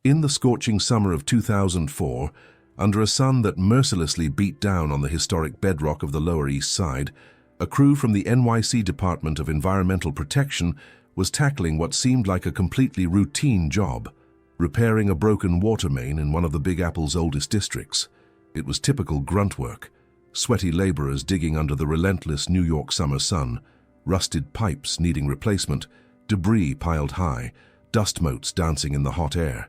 In the scorching summer of 2004, under a sun that mercilessly beat down on the historic bedrock of the Lower East Side, a crew from the NYC Department of Environmental Protection was tackling what seemed like a completely routine job, repairing a broken water main in one of the Big Apple's oldest districts. It was typical grunt work, sweaty laborers digging under the relentless New York summer sun, rusted pipes needing replacement, debris piled high, dust motes dancing in the hot air.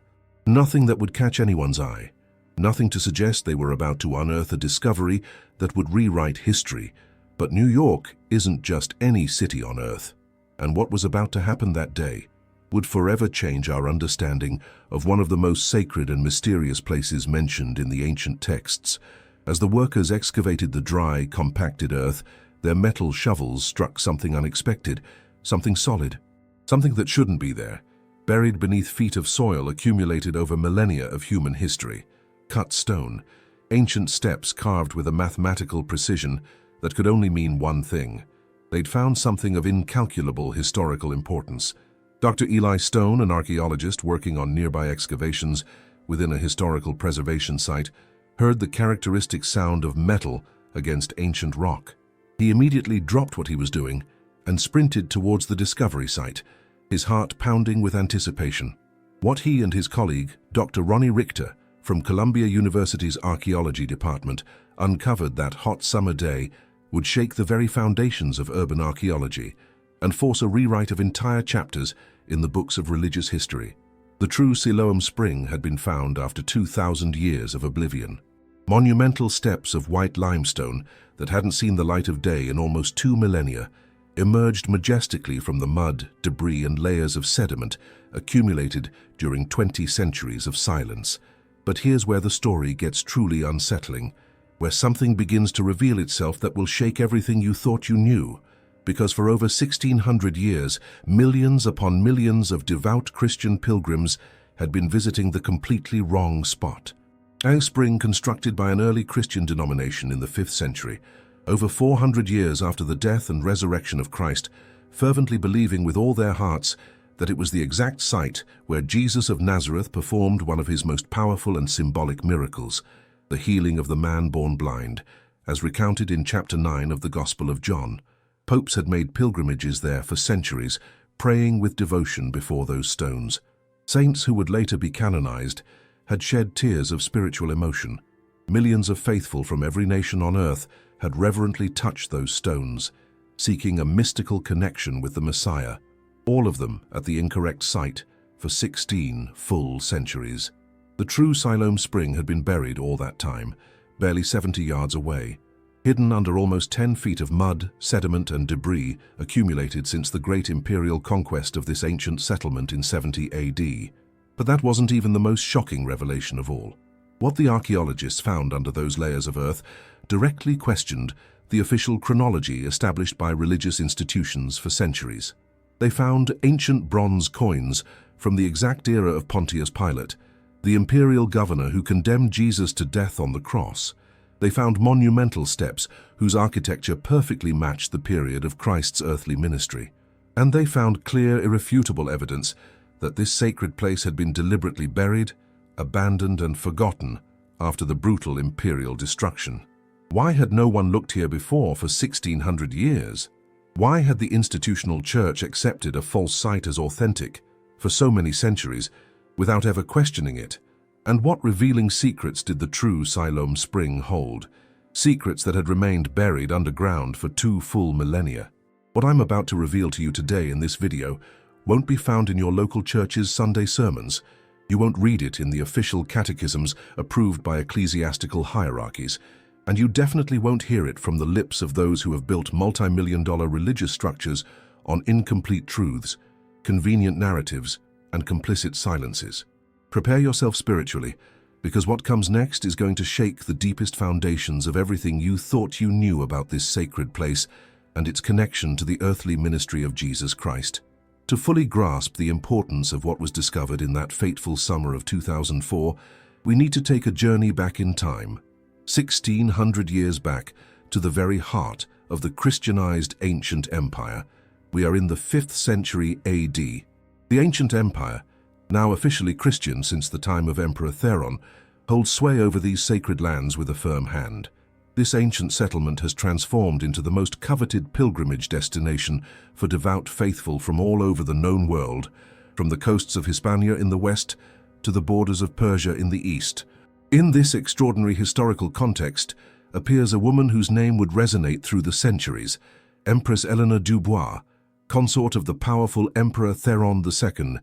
Nothing that would catch anyone's eye, nothing to suggest they were about to unearth a discovery that would rewrite history. But New York isn't just any city on Earth, and what was about to happen that day would forever change our understanding of one of the most sacred and mysterious places mentioned in the ancient texts. As the workers excavated the dry, compacted earth, their metal shovels struck something unexpected, something solid, something that shouldn't be there, buried beneath feet of soil accumulated over millennia of human history. Cut stone, ancient steps carved with a mathematical precision that could only mean one thing. They'd found something of incalculable historical importance. Dr. Eli Stone, an archaeologist working on nearby excavations within a historical preservation site, heard the characteristic sound of metal against ancient rock. He immediately dropped what he was doing and sprinted towards the discovery site, his heart pounding with anticipation. What he and his colleague, Dr. Ronnie Richter, from Columbia University's Archaeology Department, uncovered that hot summer day would shake the very foundations of urban archaeology and force a rewrite of entire chapters in the books of religious history. The true Siloam spring had been found after 2,000 years of oblivion. Monumental steps of white limestone that hadn't seen the light of day in almost 2 millennia emerged majestically from the mud, debris, and layers of sediment accumulated during 20 centuries of silence. But here's where the story gets truly unsettling, where something begins to reveal itself that will shake everything you thought you knew. Because for over 1,600 years, millions upon millions of devout Christian pilgrims had been visiting the completely wrong spot. A spring constructed by an early Christian denomination in the 5th century, over 400 years after the death and resurrection of Christ, fervently believing with all their hearts that it was the exact site where Jesus of Nazareth performed one of his most powerful and symbolic miracles, the healing of the man born blind, as recounted in chapter 9 of the Gospel of John. Popes had made pilgrimages there for centuries, praying with devotion before those stones. Saints who would later be canonized had shed tears of spiritual emotion. Millions of faithful from every nation on earth had reverently touched those stones, seeking a mystical connection with the Messiah, all of them at the incorrect site for 16 full centuries. The true Siloam spring had been buried all that time, barely 70 yards away, hidden under almost 10 feet of mud, sediment, and debris accumulated since the great imperial conquest of this ancient settlement in 70 AD. But that wasn't even the most shocking revelation of all. What the archaeologists found under those layers of earth directly questioned the official chronology established by religious institutions for centuries. They found ancient bronze coins from the exact era of Pontius Pilate, the imperial governor who condemned Jesus to death on the cross. They found monumental steps whose architecture perfectly matched the period of Christ's earthly ministry. And they found clear, irrefutable evidence that this sacred place had been deliberately buried, abandoned, and forgotten after the brutal imperial destruction. Why had no one looked here before for 1,600 years? Why had the institutional church accepted a false site as authentic for so many centuries without ever questioning it? And what revealing secrets did the true Siloam spring hold? Secrets that had remained buried underground for 2 full millennia. What I'm about to reveal to you today in this video won't be found in your local church's Sunday sermons. You won't read it in the official catechisms approved by ecclesiastical hierarchies. And you definitely won't hear it from the lips of those who have built multi-million-dollar religious structures on incomplete truths, convenient narratives, and complicit silences. Prepare yourself spiritually, because what comes next is going to shake the deepest foundations of everything you thought you knew about this sacred place and its connection to the earthly ministry of Jesus Christ. To fully grasp the importance of what was discovered in that fateful summer of 2004, we need to take a journey back in time, 1,600 years back, to the very heart of the Christianized ancient empire. We are in the 5th century AD. The ancient empire, now officially Christian since the time of Emperor Theron, holds sway over these sacred lands with a firm hand. This ancient settlement has transformed into the most coveted pilgrimage destination for devout faithful from all over the known world, from the coasts of Hispania in the west to the borders of Persia in the east. In this extraordinary historical context appears a woman whose name would resonate through the centuries, Empress Eleanor Dubois, consort of the powerful Emperor Theron II.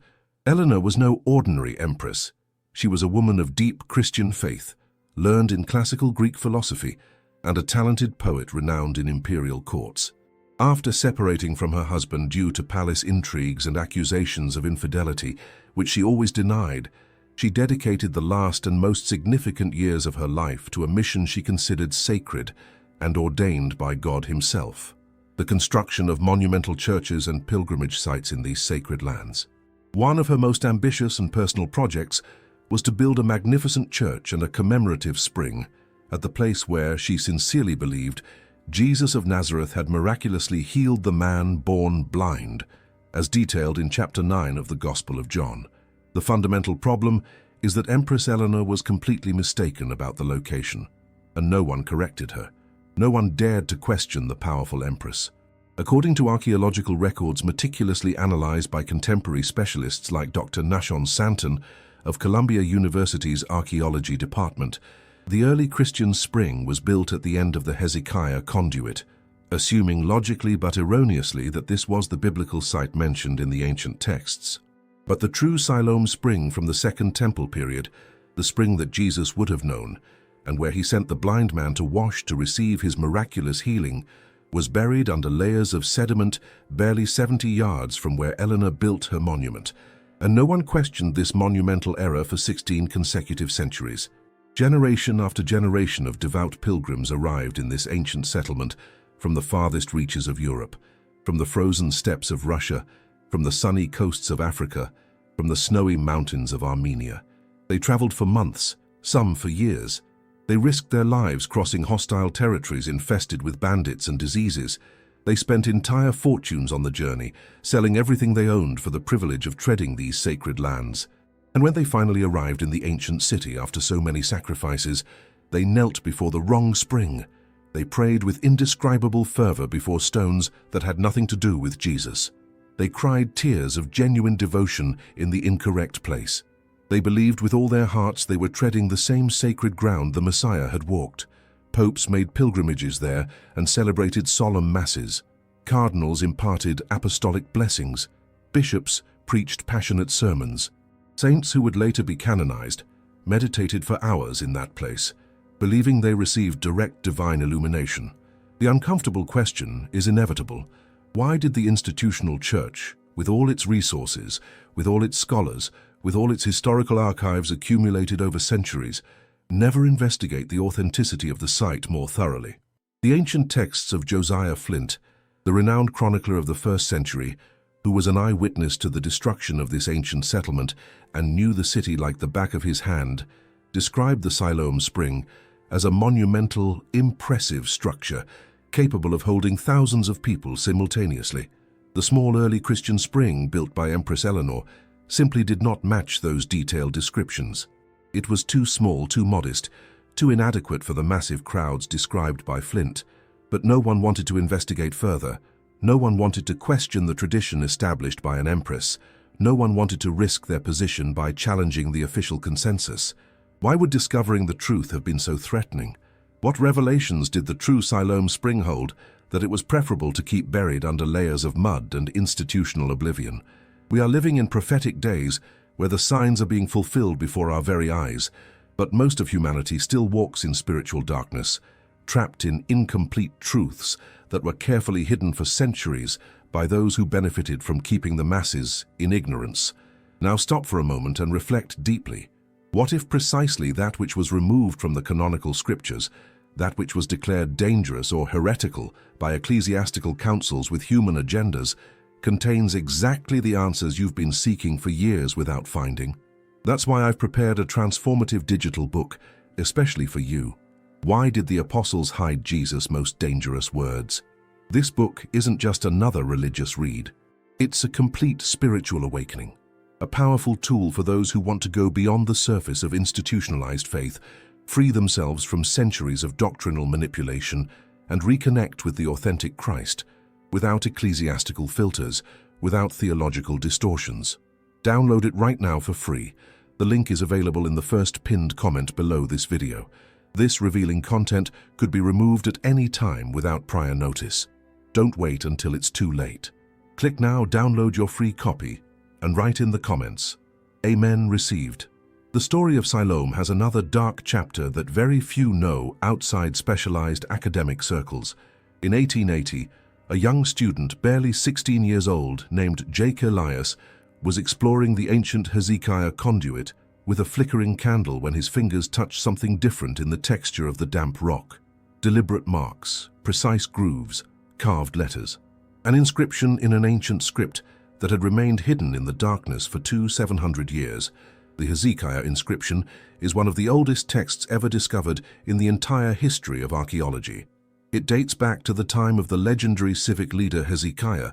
Eleanor was no ordinary empress. She was a woman of deep Christian faith, learned in classical Greek philosophy, and a talented poet renowned in imperial courts. After separating from her husband due to palace intrigues and accusations of infidelity, which she always denied, she dedicated the last and most significant years of her life to a mission she considered sacred and ordained by God Himself: the construction of monumental churches and pilgrimage sites in these sacred lands. One of her most ambitious and personal projects was to build a magnificent church and a commemorative spring at the place where, she sincerely believed, Jesus of Nazareth had miraculously healed the man born blind, as detailed in chapter 9 of the Gospel of John. The fundamental problem is that Empress Eleanor was completely mistaken about the location, and no one corrected her. No one dared to question the powerful empress. According to archaeological records meticulously analyzed by contemporary specialists like Dr. Nashon Santon of Columbia University's Archaeology Department, the early Christian spring was built at the end of the Hezekiah conduit, assuming logically but erroneously that this was the biblical site mentioned in the ancient texts. But the true Siloam spring from the Second Temple period, the spring that Jesus would have known, and where He sent the blind man to wash to receive his miraculous healing, was buried under layers of sediment barely 70 yards from where Eleanor built her monument, and no one questioned this monumental error for 16 consecutive centuries. Generation after generation of devout pilgrims arrived in this ancient settlement from the farthest reaches of Europe, from the frozen steppes of Russia, from the sunny coasts of Africa, from the snowy mountains of Armenia. They traveled for months, some for years. They risked their lives crossing hostile territories infested with bandits and diseases. They spent entire fortunes on the journey, selling everything they owned for the privilege of treading these sacred lands. And when they finally arrived in the ancient city after so many sacrifices, they knelt before the wrong spring. They prayed with indescribable fervor before stones that had nothing to do with Jesus. They cried tears of genuine devotion in the incorrect place. They believed with all their hearts they were treading the same sacred ground the Messiah had walked. Popes made pilgrimages there and celebrated solemn masses. Cardinals imparted apostolic blessings. Bishops preached passionate sermons. Saints who would later be canonized meditated for hours in that place, believing they received direct divine illumination. The uncomfortable question is inevitable. Why did the institutional church, with all its resources, with all its scholars, with all its historical archives accumulated over centuries, never investigate the authenticity of the site more thoroughly? The ancient texts of Josiah Flint, the renowned chronicler of the 1st century, who was an eyewitness to the destruction of this ancient settlement and knew the city like the back of his hand, described the Siloam spring as a monumental, impressive structure capable of holding thousands of people simultaneously. The small early Christian spring built by Empress Eleanor simply did not match those detailed descriptions. It was too small, too modest, too inadequate for the massive crowds described by Flint. But no one wanted to investigate further. No one wanted to question the tradition established by an empress. No one wanted to risk their position by challenging the official consensus. Why would discovering the truth have been so threatening? What revelations did the true Siloam spring hold that it was preferable to keep buried under layers of mud and institutional oblivion? We are living in prophetic days where the signs are being fulfilled before our very eyes, but most of humanity still walks in spiritual darkness, trapped in incomplete truths that were carefully hidden for centuries by those who benefited from keeping the masses in ignorance. Now stop for a moment and reflect deeply. What if precisely that which was removed from the canonical scriptures, that which was declared dangerous or heretical by ecclesiastical councils with human agendas, contains exactly the answers you've been seeking for years without finding? That's why I've prepared a transformative digital book, especially for you. Why did the apostles hide Jesus' most dangerous words? This book isn't just another religious read. It's a complete spiritual awakening. a powerful tool for those who want to go beyond the surface of institutionalized faith, free themselves from centuries of doctrinal manipulation, and reconnect with the authentic Christ, without ecclesiastical filters, without theological distortions. Download it right now for free. The link is available in the first pinned comment below this video. This revealing content could be removed at any time without prior notice. Don't wait until it's too late. Click now, download your free copy, and write in the comments, "Amen received." The story of Siloam has another dark chapter that very few know outside specialized academic circles. In 1880, a young student, barely 16 years old, named Jake Elias, was exploring the ancient Hezekiah conduit with a flickering candle when his fingers touched something different in the texture of the damp rock. Deliberate marks, precise grooves, carved letters. An inscription in an ancient script that had remained hidden in the darkness for 700 years. The Hezekiah inscription is one of the oldest texts ever discovered in the entire history of archaeology. It dates back to the time of the legendary civic leader Hezekiah,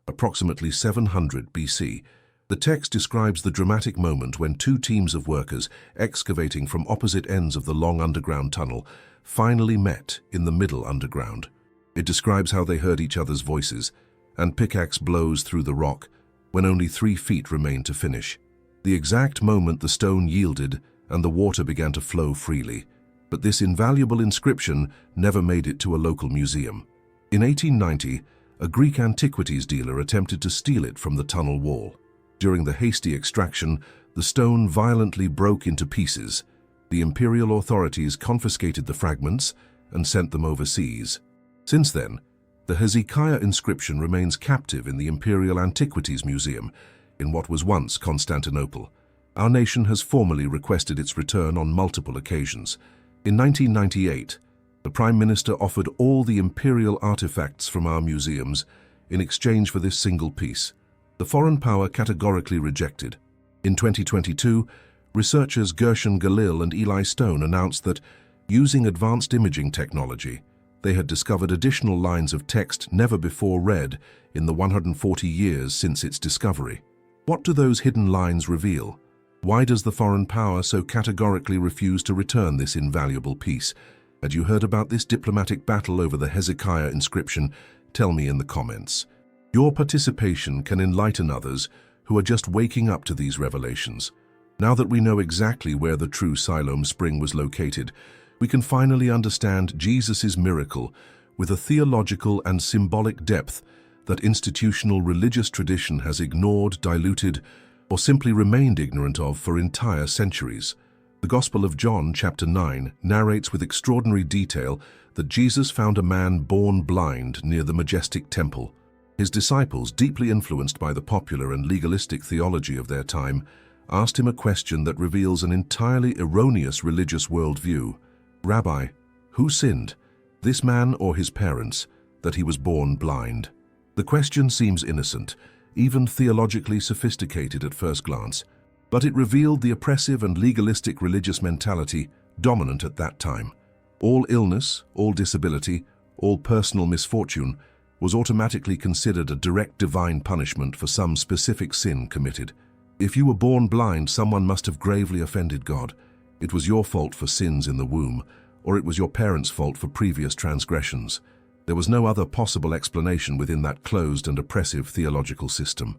approximately 700 BC. The text describes the dramatic moment when two teams of workers, excavating from opposite ends of the long underground tunnel, finally met in the middle underground. It describes how they heard each other's voices and pickaxe blows through the rock when only 3 feet remained to finish. The exact moment the stone yielded and the water began to flow freely. But this invaluable inscription never made it to a local museum. In 1890, a Greek antiquities dealer attempted to steal it from the tunnel wall. During the hasty extraction, the stone violently broke into pieces. The imperial authorities confiscated the fragments and sent them overseas. Since then, the Hezekiah inscription remains captive in the Imperial Antiquities Museum in what was once Constantinople. Our nation has formally requested its return on multiple occasions. In 1998, the Prime Minister offered all the imperial artifacts from our museums in exchange for this single piece. The foreign power categorically rejected. In 2022, researchers Gershon Galil and Eli Stone announced that, using advanced imaging technology, they had discovered additional lines of text never before read in the 140 years since its discovery. What do those hidden lines reveal? Why does the foreign power so categorically refuse to return this invaluable piece? Had you heard about this diplomatic battle over the Hezekiah inscription? Tell me in the comments. Your participation can enlighten others who are just waking up to these revelations. Now that we know exactly where the true Siloam spring was located, we can finally understand Jesus' miracle with a theological and symbolic depth that institutional religious tradition has ignored, diluted, or simply remained ignorant of for entire centuries. The Gospel of John, chapter 9, narrates with extraordinary detail that Jesus found a man born blind near the majestic temple. His disciples, deeply influenced by the popular and legalistic theology of their time, asked him a question that reveals an entirely erroneous religious worldview. "Rabbi, who sinned, this man or his parents, that he was born blind?" The question seems innocent, even theologically sophisticated at first glance, but it revealed the oppressive and legalistic religious mentality dominant at that time. All illness, all disability, all personal misfortune was automatically considered a direct divine punishment for some specific sin committed. If you were born blind, someone must have gravely offended God. It was your fault for sins in the womb, or it was your parents' fault for previous transgressions. There was no other possible explanation within that closed and oppressive theological system.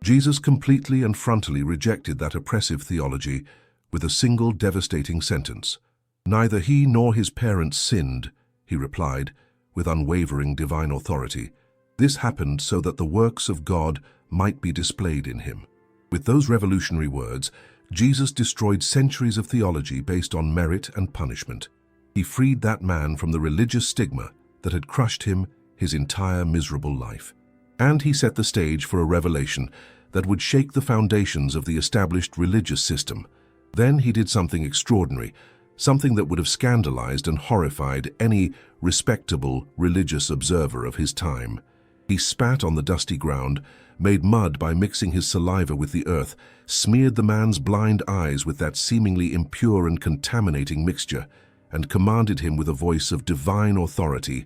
Jesus completely and frontally rejected that oppressive theology with a single devastating sentence. "Neither he nor his parents sinned," he replied, with unwavering divine authority. This happened so that the works of God might be displayed in him. With those revolutionary words, Jesus destroyed centuries of theology based on merit and punishment. He freed that man from the religious stigma that had crushed him his entire miserable life. And he set the stage for a revelation that would shake the foundations of the established religious system. Then he did something extraordinary, something that would have scandalized and horrified any respectable religious observer of his time. He spat on the dusty ground, made mud by mixing his saliva with the earth, smeared the man's blind eyes with that seemingly impure and contaminating mixture, and commanded him with a voice of divine authority,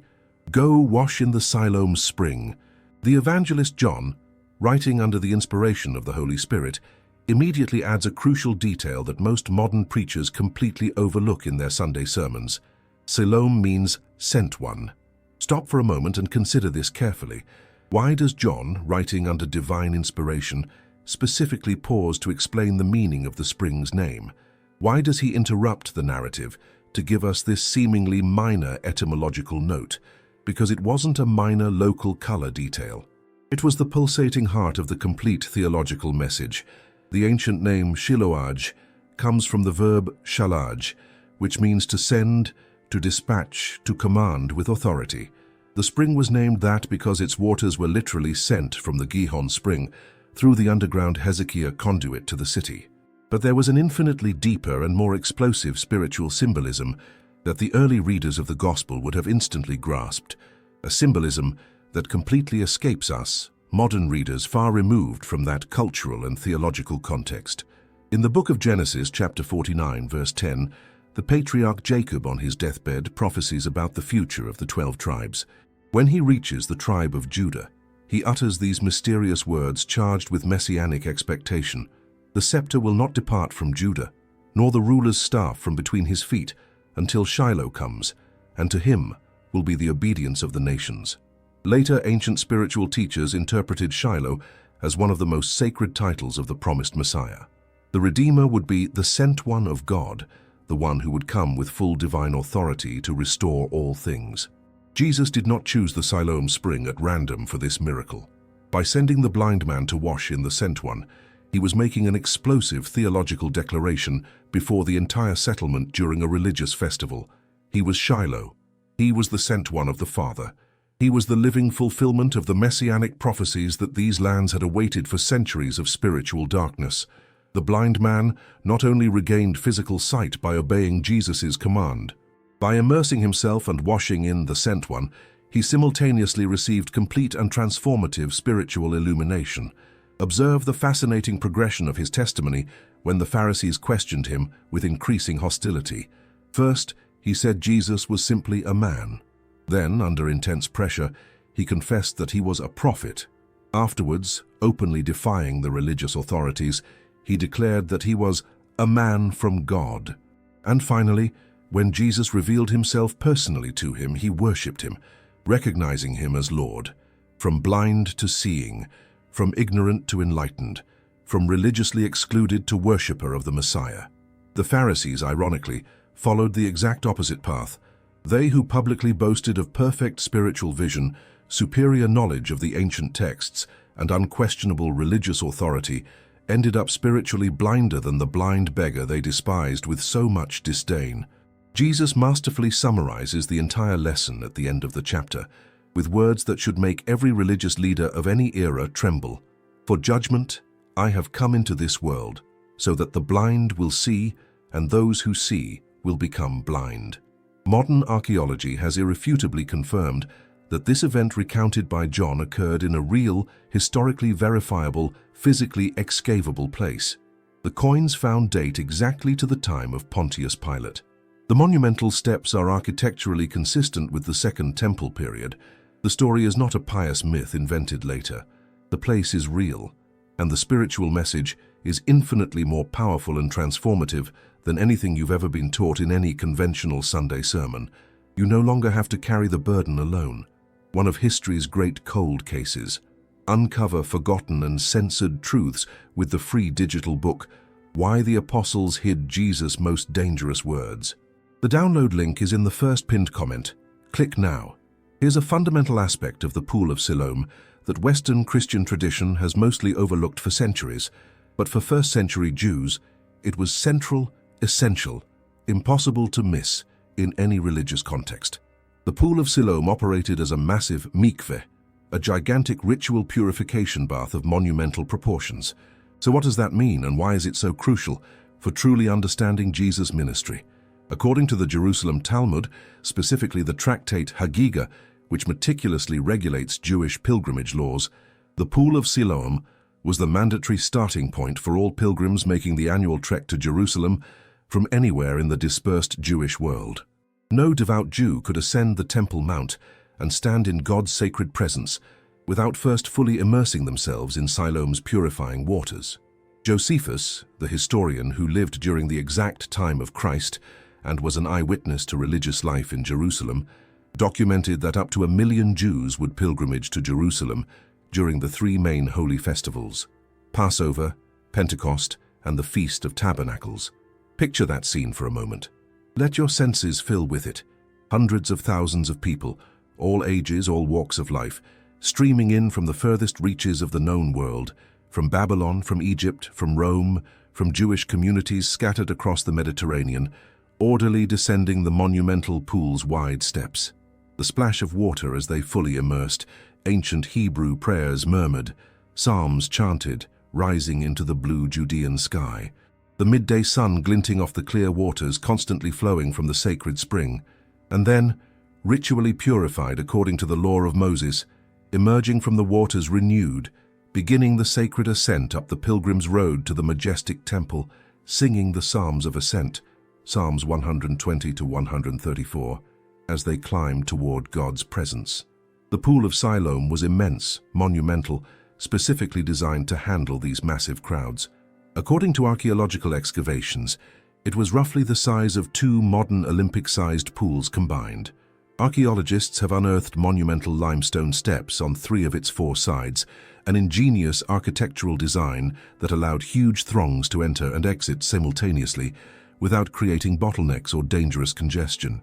"Go wash in the Siloam spring." The evangelist John, writing under the inspiration of the Holy Spirit, immediately adds a crucial detail that most modern preachers completely overlook in their Sunday sermons. Siloam means sent one. Stop for a moment and consider this carefully. Why does John, writing under divine inspiration, specifically pause to explain the meaning of the spring's name? Why does he interrupt the narrative to give us this seemingly minor etymological note? Because it wasn't a minor local color detail. It was the pulsating heart of the complete theological message. The ancient name Shiloaj comes from the verb shalaj, which means to send, to dispatch, to command with authority. The spring was named that because its waters were literally sent from the Gihon spring through the underground Hezekiah conduit to the city. But there was an infinitely deeper and more explosive spiritual symbolism that the early readers of the Gospel would have instantly grasped, a symbolism that completely escapes us, modern readers far removed from that cultural and theological context. In the book of Genesis, chapter 49, verse 10, the patriarch Jacob on his deathbed prophesies about the future of the 12 tribes. When he reaches the tribe of Judah, he utters these mysterious words charged with messianic expectation. The scepter will not depart from Judah, nor the ruler's staff from between his feet, until Shiloh comes, and to him will be the obedience of the nations. Later, ancient spiritual teachers interpreted Shiloh as one of the most sacred titles of the promised Messiah. The Redeemer would be the sent one of God, the one who would come with full divine authority to restore all things. Jesus did not choose the Siloam spring at random for this miracle. By sending the blind man to wash in the sent one, he was making an explosive theological declaration before the entire settlement during a religious festival. He was Shiloh. He was the sent one of the Father. He was the living fulfillment of the messianic prophecies that these lands had awaited for centuries of spiritual darkness. The blind man not only regained physical sight by obeying Jesus' command. By immersing himself and washing in the sent one, he simultaneously received complete and transformative spiritual illumination. Observe the fascinating progression of his testimony when the Pharisees questioned him with increasing hostility. First, he said Jesus was simply a man. Then, under intense pressure, he confessed that he was a prophet. Afterwards, openly defying the religious authorities, he declared that he was a man from God. And finally, when Jesus revealed himself personally to him, he worshipped him, recognizing him as Lord. From blind to seeing, from ignorant to enlightened, from religiously excluded to worshipper of the Messiah. The Pharisees, ironically, followed the exact opposite path. They who publicly boasted of perfect spiritual vision, superior knowledge of the ancient texts, and unquestionable religious authority, ended up spiritually blinder than the blind beggar they despised with so much disdain. Jesus masterfully summarizes the entire lesson at the end of the chapter, with words that should make every religious leader of any era tremble. For judgment, I have come into this world, so that the blind will see, and those who see will become blind. Modern archaeology has irrefutably confirmed that this event recounted by John occurred in a real, historically verifiable, physically excavable place. The coins found date exactly to the time of Pontius Pilate. The monumental steps are architecturally consistent with the Second Temple period. The story is not a pious myth invented later. The place is real, and the spiritual message is infinitely more powerful and transformative than anything you've ever been taught in any conventional Sunday sermon. You no longer have to carry the burden alone. One of history's great cold cases. Uncover forgotten and censored truths with the free digital book, Why the Apostles Hid Jesus' Most Dangerous Words. The download link is in the first pinned comment. Click now. Here's a fundamental aspect of the Pool of Siloam that Western Christian tradition has mostly overlooked for centuries, but for first-century Jews, it was central, essential, impossible to miss in any religious context. The Pool of Siloam operated as a massive mikveh, a gigantic ritual purification bath of monumental proportions. So what does that mean, and why is it so crucial for truly understanding Jesus' ministry? According to the Jerusalem Talmud, specifically the tractate Hagigah, which meticulously regulates Jewish pilgrimage laws, the Pool of Siloam was the mandatory starting point for all pilgrims making the annual trek to Jerusalem from anywhere in the dispersed Jewish world. No devout Jew could ascend the Temple Mount and stand in God's sacred presence without first fully immersing themselves in Siloam's purifying waters. Josephus, the historian who lived during the exact time of Christ and was an eyewitness to religious life in Jerusalem, documented that up to 1 million Jews would pilgrimage to Jerusalem during the three main holy festivals: Passover, Pentecost, and the Feast of Tabernacles. Picture that scene for a moment. Let your senses fill with it. Hundreds of thousands of people, all ages, all walks of life, streaming in from the furthest reaches of the known world, from Babylon, from Egypt, from Rome, from Jewish communities scattered across the Mediterranean, orderly descending the monumental pool's wide steps. The splash of water as they fully immersed, ancient Hebrew prayers murmured, psalms chanted, rising into the blue Judean sky. The midday sun glinting off the clear waters constantly flowing from the sacred spring. And then, ritually purified according to the law of Moses, emerging from the waters renewed, beginning the sacred ascent up the pilgrim's road to the majestic temple, singing the Psalms of Ascent, Psalms 120 to 134, as they climbed toward God's presence. The pool of Siloam was immense, monumental, specifically designed to handle these massive crowds. According to archaeological excavations, it was roughly the size of 2 modern Olympic-sized pools combined. Archaeologists have unearthed monumental limestone steps on 3 of its 4 sides, an ingenious architectural design that allowed huge throngs to enter and exit simultaneously without creating bottlenecks or dangerous congestion.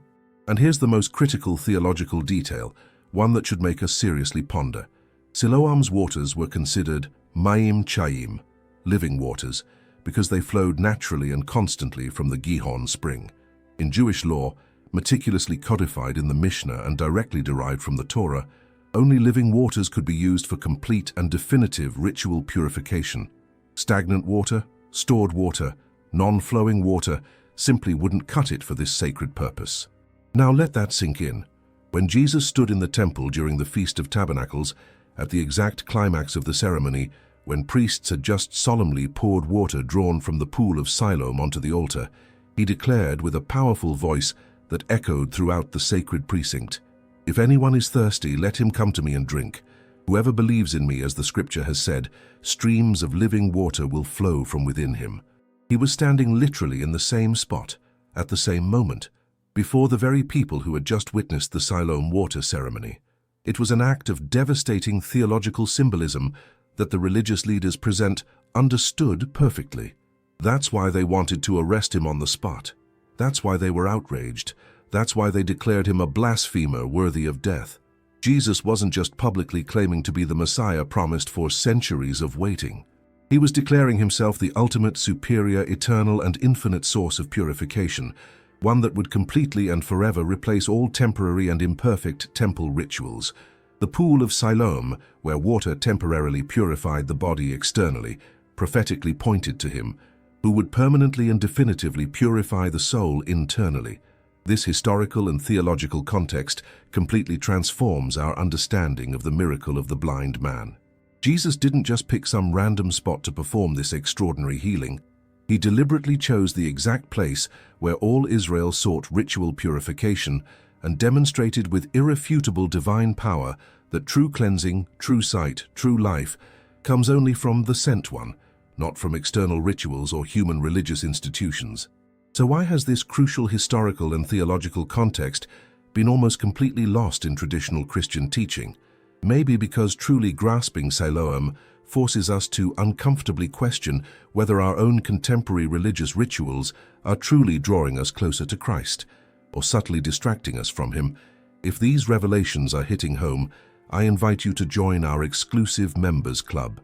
And here's the most critical theological detail, one that should make us seriously ponder. Siloam's waters were considered Mayim Chayim, living waters, because they flowed naturally and constantly from the Gihon spring. In Jewish law, meticulously codified in the Mishnah and directly derived from the Torah, only living waters could be used for complete and definitive ritual purification. Stagnant water, stored water, non-flowing water simply wouldn't cut it for this sacred purpose. Now let that sink in. When Jesus stood in the temple during the Feast of Tabernacles, at the exact climax of the ceremony, when priests had just solemnly poured water drawn from the pool of Siloam onto the altar, he declared with a powerful voice that echoed throughout the sacred precinct, "If anyone is thirsty, let him come to me and drink. Whoever believes in me, as the scripture has said, streams of living water will flow from within him." He was standing literally in the same spot, at the same moment, before the very people who had just witnessed the Siloam water ceremony. It was an act of devastating theological symbolism that the religious leaders present understood perfectly. That's why they wanted to arrest him on the spot. That's why they were outraged. That's why they declared him a blasphemer worthy of death. Jesus wasn't just publicly claiming to be the Messiah promised for centuries of waiting. He was declaring himself the ultimate, superior, eternal, and infinite source of purification, one that would completely and forever replace all temporary and imperfect temple rituals. The pool of Siloam, where water temporarily purified the body externally, prophetically pointed to him, who would permanently and definitively purify the soul internally. This historical and theological context completely transforms our understanding of the miracle of the blind man. Jesus didn't just pick some random spot to perform this extraordinary healing. He deliberately chose the exact place where all Israel sought ritual purification and demonstrated with irrefutable divine power that true cleansing, true sight, true life comes only from the Sent One, not from external rituals or human religious institutions. So why has this crucial historical and theological context been almost completely lost in traditional Christian teaching? Maybe because truly grasping Siloam forces us to uncomfortably question whether our own contemporary religious rituals are truly drawing us closer to Christ, or subtly distracting us from Him. If these revelations are hitting home, I invite you to join our exclusive members club.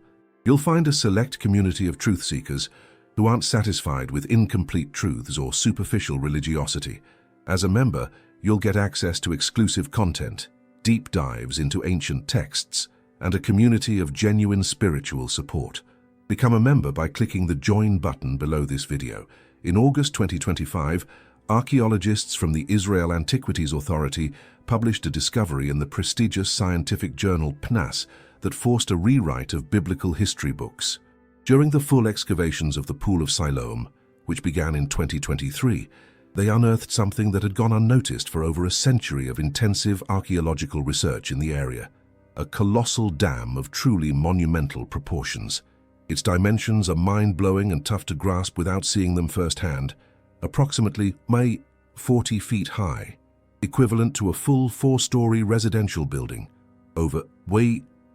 You'll find a select community of truth seekers who aren't satisfied with incomplete truths or superficial religiosity. As a member, you'll get access to exclusive content, deep dives into ancient texts, and a community of genuine spiritual support. Become a member by clicking the Join button below this video. In August 2025, archaeologists from the Israel Antiquities Authority published a discovery in the prestigious scientific journal PNAS that forced a rewrite of biblical history books. During the full excavations of the Pool of Siloam, which began in 2023, they unearthed something that had gone unnoticed for over a century of intensive archaeological research in the area: a colossal dam of truly monumental proportions. Its dimensions are mind-blowing and tough to grasp without seeing them firsthand. Approximately 40 feet high, equivalent to a full 4-story residential building, over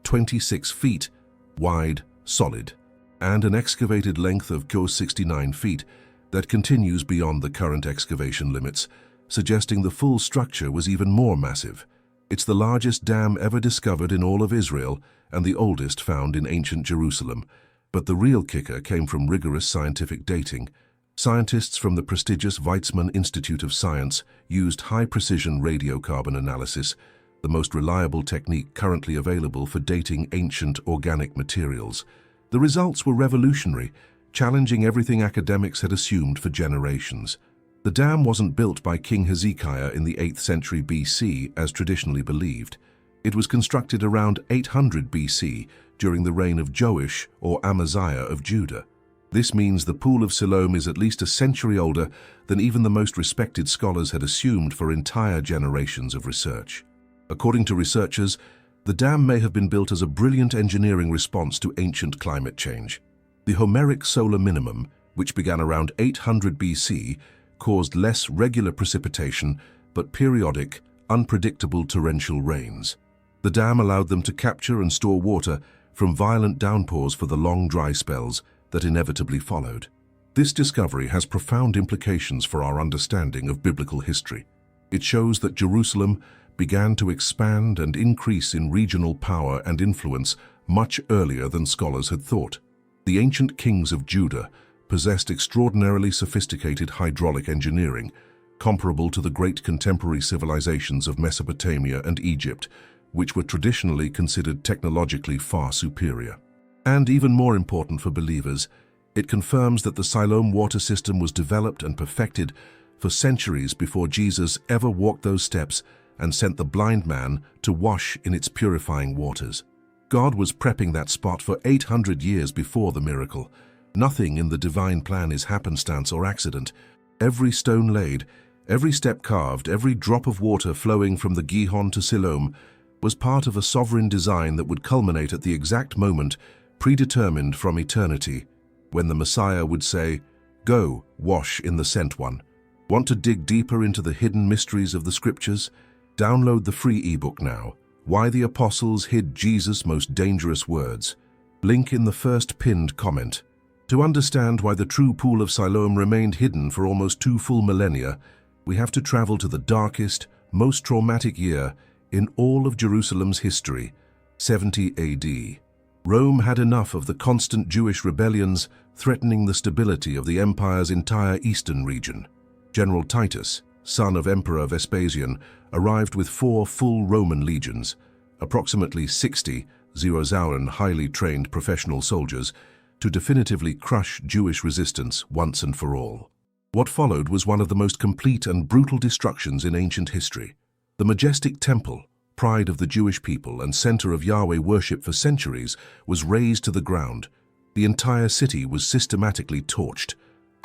26 feet wide, solid, and an excavated length of 69 feet that continues beyond the current excavation limits, suggesting the full structure was even more massive. It's the largest dam ever discovered in all of Israel and the oldest found in ancient Jerusalem. But the real kicker came from rigorous scientific dating. Scientists from the prestigious Weizmann Institute of Science used high-precision radiocarbon analysis, the most reliable technique currently available for dating ancient organic materials. The results were revolutionary, challenging everything academics had assumed for generations. The dam wasn't built by King Hezekiah in the 8th century BC as traditionally believed. It was constructed around 800 BC during the reign of Joash or Amaziah of Judah. This means the Pool of Siloam is at least a century older than even the most respected scholars had assumed for entire generations of research. According to researchers, the dam may have been built as a brilliant engineering response to ancient climate change. The Homeric solar minimum, which began around 800 BC, caused less regular precipitation but periodic, unpredictable torrential rains. The dam allowed them to capture and store water from violent downpours for the long dry spells that inevitably followed. This discovery has profound implications for our understanding of biblical history. It shows that Jerusalem began to expand and increase in regional power and influence much earlier than scholars had thought. The ancient kings of Judah possessed extraordinarily sophisticated hydraulic engineering, comparable to the great contemporary civilizations of Mesopotamia and Egypt, which were traditionally considered technologically far superior. And even more important for believers, it confirms that the Siloam water system was developed and perfected for centuries before Jesus ever walked those steps and sent the blind man to wash in its purifying waters. God was prepping that spot for 800 years before the miracle. Nothing in the divine plan is happenstance or accident. Every stone laid, every step carved, every drop of water flowing from the Gihon to Siloam was part of a sovereign design that would culminate at the exact moment predetermined from eternity, when the Messiah would say, "Go, wash in the sent one." Want to dig deeper into the hidden mysteries of the Scriptures? Download the free ebook now, Why the Apostles Hid Jesus' Most Dangerous Words. Link in the first pinned comment. To understand why the true Pool of Siloam remained hidden for almost 2 full millennia, we have to travel to the darkest, most traumatic year in all of Jerusalem's history, 70 AD. Rome had enough of the constant Jewish rebellions threatening the stability of the empire's entire eastern region. General Titus, son of Emperor Vespasian, arrived with 4 full Roman legions, approximately 60 highly trained professional soldiers, to definitively crush Jewish resistance once and for all. What followed was one of the most complete and brutal destructions in ancient history. The majestic temple, pride of the Jewish people and center of Yahweh worship for centuries, was razed to the ground. The entire city was systematically torched.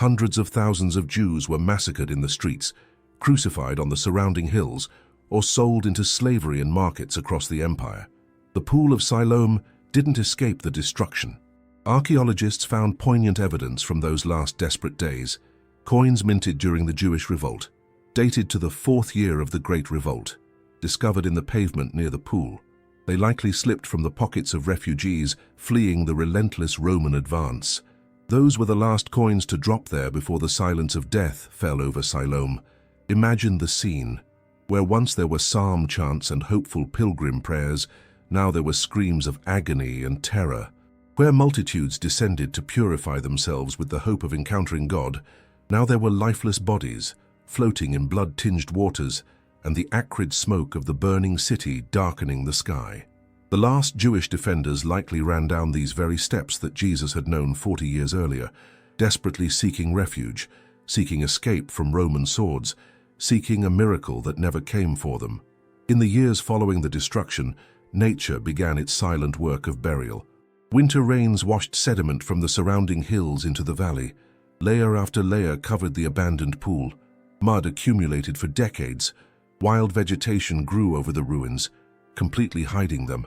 Hundreds of thousands of Jews were massacred in the streets, crucified on the surrounding hills, or sold into slavery in markets across the empire. The Pool of Siloam didn't escape the destruction. Archaeologists found poignant evidence from those last desperate days. Coins minted during the Jewish revolt, dated to the 4th year of the Great Revolt, discovered in the pavement near the pool. They likely slipped from the pockets of refugees fleeing the relentless Roman advance. Those were the last coins to drop there before the silence of death fell over Siloam. Imagine the scene. Where once there were psalm chants and hopeful pilgrim prayers, now there were screams of agony and terror. Where multitudes descended to purify themselves with the hope of encountering God, now there were lifeless bodies, floating in blood-tinged waters, and the acrid smoke of the burning city darkening the sky. The last Jewish defenders likely ran down these very steps that Jesus had known 40 years earlier, desperately seeking refuge, seeking escape from Roman swords, seeking a miracle that never came for them. In the years following the destruction, nature began its silent work of burial. Winter rains washed sediment from the surrounding hills into the valley. Layer after layer covered the abandoned pool. Mud accumulated for decades. Wild vegetation grew over the ruins, completely hiding them.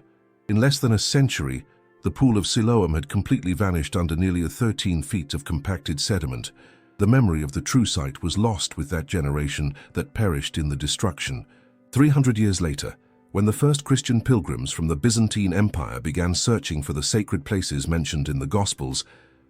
In less than a century, The pool of Siloam had completely vanished under nearly 13 feet of compacted sediment. The memory of the true site was lost with that generation that perished in the destruction. 300 years later, when the first Christian pilgrims from the Byzantine Empire began searching for the sacred places mentioned in the Gospels,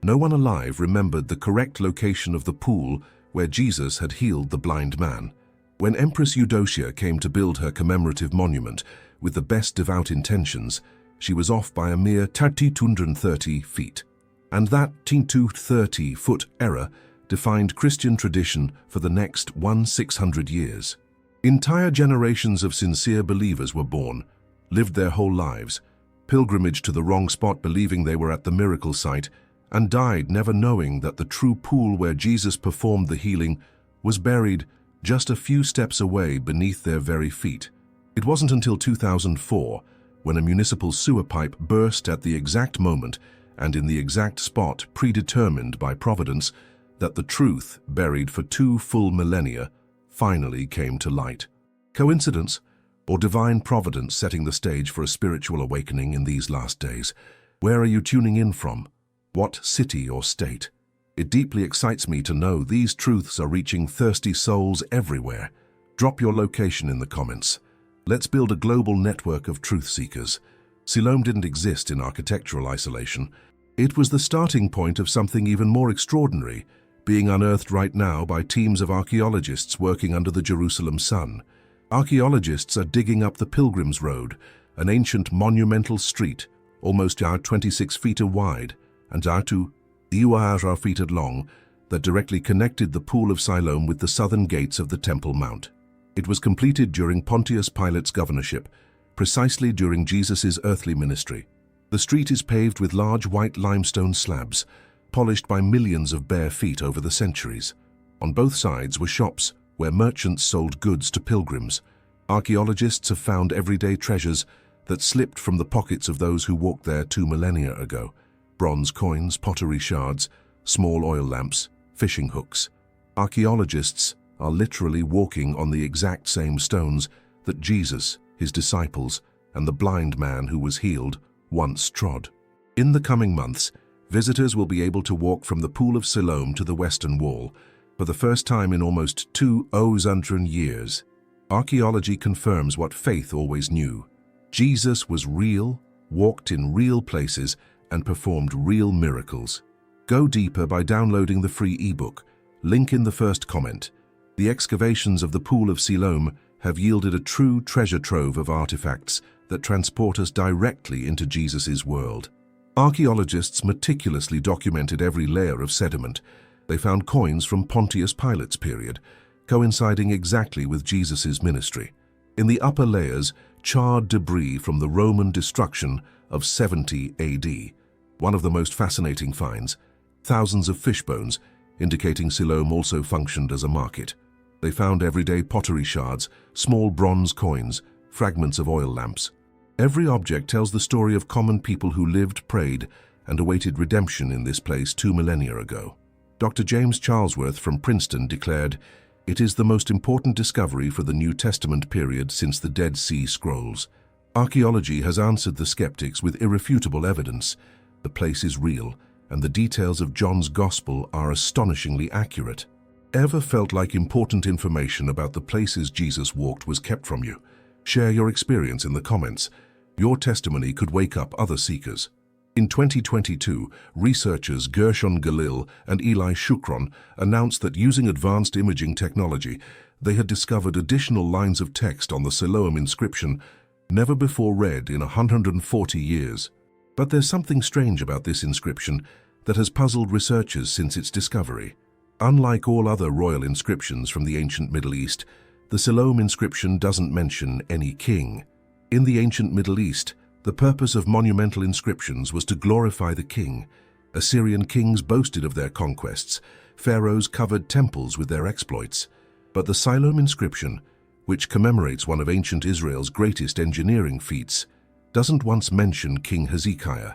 no one alive remembered the correct location of the pool where Jesus had healed the blind man. When Empress Eudocia came to build her commemorative monument with the best devout intentions, she was off by a mere 230 feet. And that 230-foot error defined Christian tradition for the next 600 years. Entire generations of sincere believers were born, lived their whole lives, pilgrimaged to the wrong spot believing they were at the miracle site, and died never knowing that the true pool where Jesus performed the healing was buried just a few steps away beneath their very feet. It wasn't until 2004, when a municipal sewer pipe burst at the exact moment and in the exact spot predetermined by Providence, that the truth, buried for 2 full millennia, finally came to light. Coincidence, or divine providence setting the stage for a spiritual awakening in these last days? Where are you tuning in from? What city or state? It deeply excites me to know these truths are reaching thirsty souls everywhere. Drop your location in the comments. Let's build a global network of truth seekers. Siloam didn't exist in architectural isolation. It was the starting point of something even more extraordinary, being unearthed right now by teams of archaeologists working under the Jerusalem sun. Archaeologists are digging up the Pilgrims Road, an ancient monumental street, almost 26 feet wide and 2 feet long, that directly connected the Pool of Siloam with the southern gates of the Temple Mount. It was completed during Pontius Pilate's governorship, precisely during Jesus' earthly ministry. The street is paved with large white limestone slabs, polished by millions of bare feet over the centuries. On both sides were shops where merchants sold goods to pilgrims. Archaeologists have found everyday treasures that slipped from the pockets of those who walked there 2 millennia ago. Bronze coins, pottery shards, small oil lamps, fishing hooks. Archaeologists are literally walking on the exact same stones that Jesus, his disciples, and the blind man who was healed once trod. In the coming months, visitors will be able to walk from the Pool of Siloam to the Western Wall for the first time in almost 2,000 years. Archaeology confirms what faith always knew. Jesus was real, walked in real places, and performed real miracles. Go deeper by downloading the free ebook. Link in the first comment. The excavations of the Pool of Siloam have yielded a true treasure trove of artifacts that transport us directly into Jesus' world. Archaeologists meticulously documented every layer of sediment. They found coins from Pontius Pilate's period, coinciding exactly with Jesus' ministry. In the upper layers, charred debris from the Roman destruction of 70 AD. One of the most fascinating finds, thousands of fish bones, indicating Siloam also functioned as a market. They found everyday pottery shards, small bronze coins, fragments of oil lamps. Every object tells the story of common people who lived, prayed, and awaited redemption in this place 2 millennia ago. Dr. James Charlesworth from Princeton declared, "It is the most important discovery for the New Testament period since the Dead Sea Scrolls. Archaeology has answered the skeptics with irrefutable evidence. The place is real, and the details of John's Gospel are astonishingly accurate." Ever felt like important information about the places Jesus walked was kept from you? Share your experience in the comments. Your testimony could wake up other seekers. In 2022, researchers Gershon Galil and Eli Shukron announced that using advanced imaging technology, they had discovered additional lines of text on the Siloam inscription never before read in 140 years. But there's something strange about this inscription that has puzzled researchers since its discovery. Unlike all other royal inscriptions from the ancient Middle East, the Siloam inscription doesn't mention any king. In the ancient Middle East, the purpose of monumental inscriptions was to glorify the king. Assyrian kings boasted of their conquests. Pharaohs covered temples with their exploits. But the Siloam inscription, which commemorates one of ancient Israel's greatest engineering feats, doesn't once mention King Hezekiah.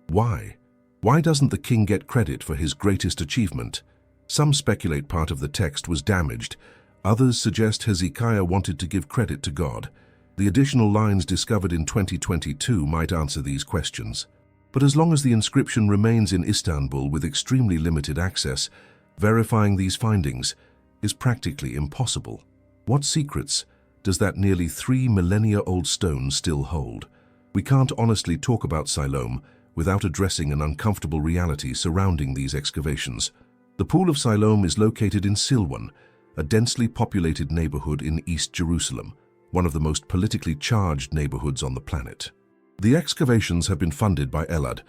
Why? Why doesn't the king get credit for his greatest achievement? Some speculate part of the text was damaged. Others suggest Hezekiah wanted to give credit to God. The additional lines discovered in 2022 might answer these questions. But as long as the inscription remains in Istanbul with extremely limited access, verifying these findings is practically impossible. What secrets does that nearly 3 millennia-old stone still hold? We can't honestly talk about Siloam without addressing an uncomfortable reality surrounding these excavations. The Pool of Siloam is located in Siloam, a densely populated neighborhood in East Jerusalem, one of the most politically charged neighborhoods on the planet. The excavations have been funded by Elad,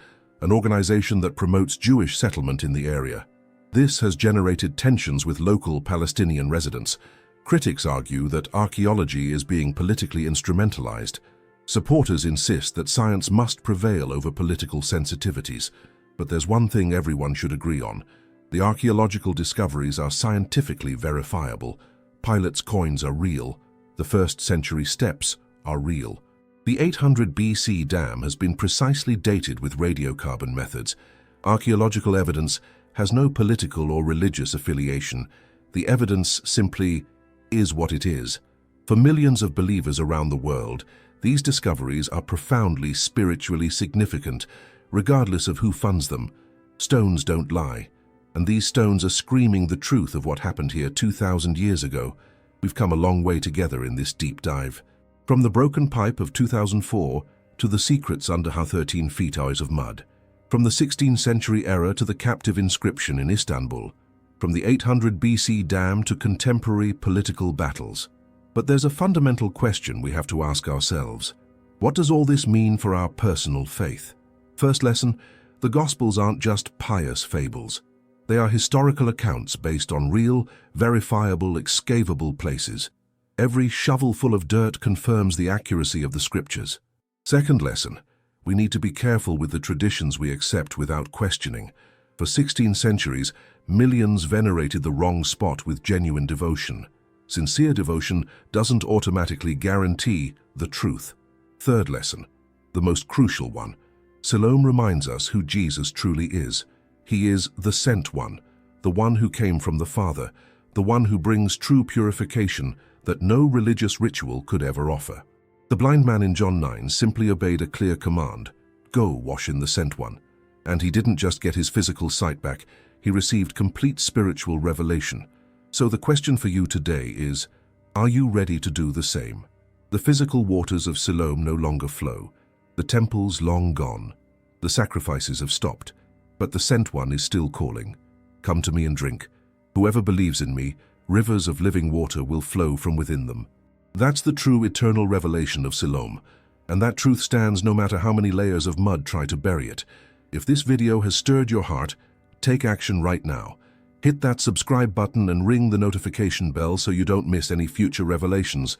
an organization that promotes Jewish settlement in the area. This has generated tensions with local Palestinian residents. Critics argue that archaeology is being politically instrumentalized. Supporters insist that science must prevail over political sensitivities. But there's one thing everyone should agree on. The archaeological discoveries are scientifically verifiable. Pilate's coins are real. The 1st century steps are real. The 800 BC dam has been precisely dated with radiocarbon methods. Archaeological evidence has no political or religious affiliation. The evidence simply is what it is. For millions of believers around the world, these discoveries are profoundly spiritually significant, regardless of who funds them. Stones don't lie, and these stones are screaming the truth of what happened here 2,000 years ago. We've come a long way together in this deep dive. From the broken pipe of 2004 to the secrets under how 13 feet eyes of mud. From the 16th century era to the captive inscription in Istanbul. From the 800 BC dam to contemporary political battles. But there's a fundamental question we have to ask ourselves. What does all this mean for our personal faith? First lesson, the Gospels aren't just pious fables. They are historical accounts based on real, verifiable, excavable places. Every shovelful of dirt confirms the accuracy of the scriptures. Second lesson, we need to be careful with the traditions we accept without questioning. For 16 centuries, millions venerated the wrong spot with genuine devotion. Sincere devotion doesn't automatically guarantee the truth. Third lesson, the most crucial one. Siloam reminds us who Jesus truly is. He is the sent one, the one who came from the Father, the one who brings true purification that no religious ritual could ever offer. The blind man in John 9 simply obeyed a clear command, go wash in the sent one. And he didn't just get his physical sight back, he received complete spiritual revelation. So the question for you today is, are you ready to do the same? The physical waters of Siloam no longer flow. The temple's long gone. The sacrifices have stopped. But the sent one is still calling. Come to me and drink. Whoever believes in me, rivers of living water will flow from within them. That's the true eternal revelation of Siloam. And that truth stands no matter how many layers of mud try to bury it. If this video has stirred your heart, take action right now. Hit that subscribe button and ring the notification bell so you don't miss any future revelations.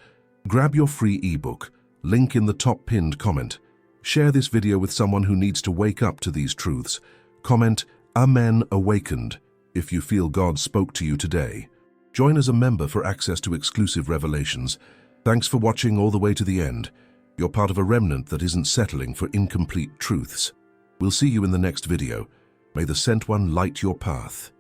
Grab your free ebook, link in the top pinned comment. Share this video with someone who needs to wake up to these truths. Comment, Amen Awakened, if you feel God spoke to you today. Join as a member for access to exclusive revelations. Thanks for watching all the way to the end. You're part of a remnant that isn't settling for incomplete truths. We'll see you in the next video. May the Sent One light your path.